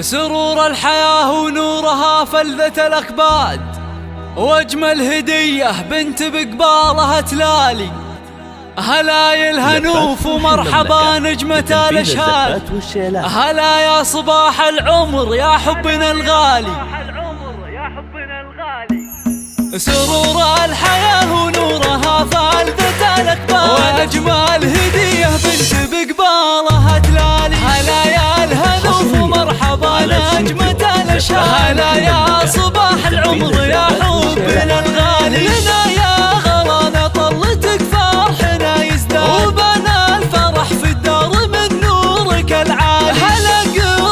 سرور الحياة ونورها فلذة الأكباد، وأجمل هدية بنت بقبالها تلالي. هلا الهنوف ومرحبا نجمة الأشهاد، هلا يا صباح العمر يا حبنا الغالي. سرور الحياة ونورها فلذة الأكباد، وأجمل هدية بنت بقبالها تلالي. هلا يا الهنوف ومرحبا نجمة الأشهاد، هلا يا صباح العمر يا حبنا الغالي. لنا يا غلانا طلتك فرحنا يزداد، وبنا الفرح في الدار من نورك العالي. هلا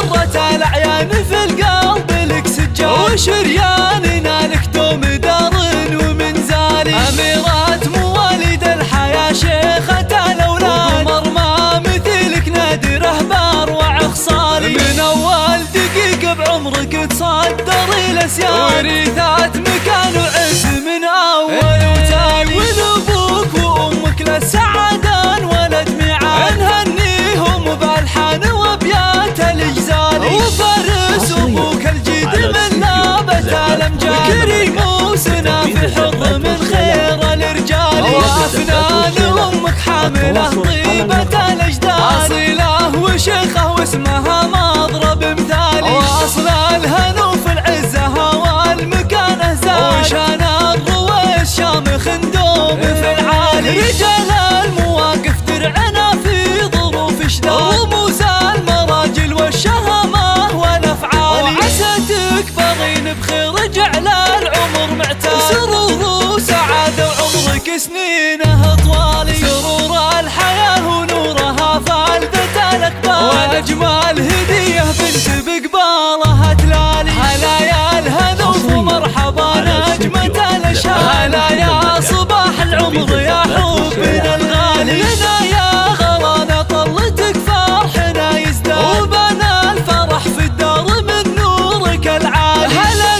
قرة الأعيان في القلب لك سجاد، وشرياننا لك دوم دار ومنزالي. أميرات مواليد الحياة شيخة الأولاد، وقمر ما مثلك نادره باروع خصالي. من أول دقيقة بعمرك تصدري الأسياد، وريثات مكان وعز من أول وتالي. ولأبوك وأمك للسعادة انولد ميعاد، نهنيهم بألحان وأبيات الإجزالي. وفارس أبوك الجيد من نابت الأمجاد، كريم وسنا في حظ من خير الرجال. وأفنان أمك حاملة طيبة الأجداد، أصيلة وشيخة واسمها مضرب مثالي. وأصل الهنوف العزة والمكانة زاد، وشان الرويس شامخ ندوم في العالي. رجال المواقف درعنا في ظروف شداد، رموز المراجل والشهامة والأفعال. وعساتك باغين بخير جعل العمر معتاد، سرور وسعادة وعمرك سنينه طوالي. سرور الحياة ونورها فلذة الأكباد، والأجمل هدية بنت بقبالها تلالي. هلا يا الهنوف ومرحبا نجمة الأشهاد، هلا يا صباح العمر يا حبنا الغالي. لنا يا غلانا طلتك فرحنا يزداد، وبنا الفرح في الدار من نورك العالي. هلا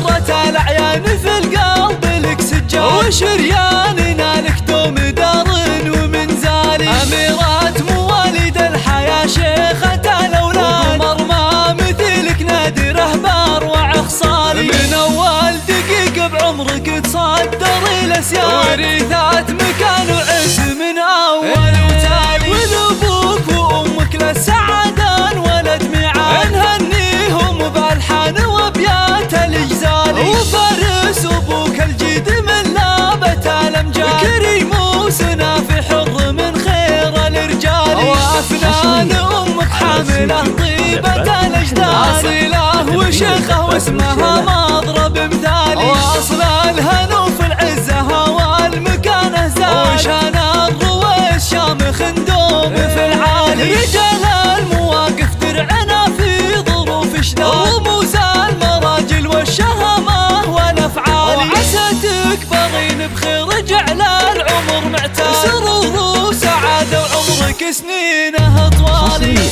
قرة الأعيان في القلب لك سجاد، وشرياننا لك دوم دار ومنزالي. أميرات مواليد الحياة شيخة الأولاد، وقمر ما مثلك نادره باروع خصالي. من أول دقيقة بعمرك تصدري الأسياد، وريثات مكان وعز من أول وتالي. ولأبوك وأمك للسعادة انولد ميعاد، نهنيهم بألحان وأبيات الإجزالي. وفارس أبوك الجيد من نابت الأمجاد، كريم وسنا في حظ من خير الرجال. وأفنان أمك حاملة طيبة الأجداد، أصيلة وشيخة واسمها مضرب مثالي. وأصل الهنوف العزة والمكانة زاد، وشان الرويس شامخ ندوم في العالي. رجال المواقف درعنا في ظروف شداد، رموز المراجل والشهامة والأفعال. وعساتك باغين بخير جعل العمر معتاد، سرور وسعادة وعمرك سنينه طوالي.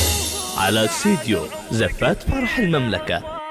على استديو زفات فرح المملكة.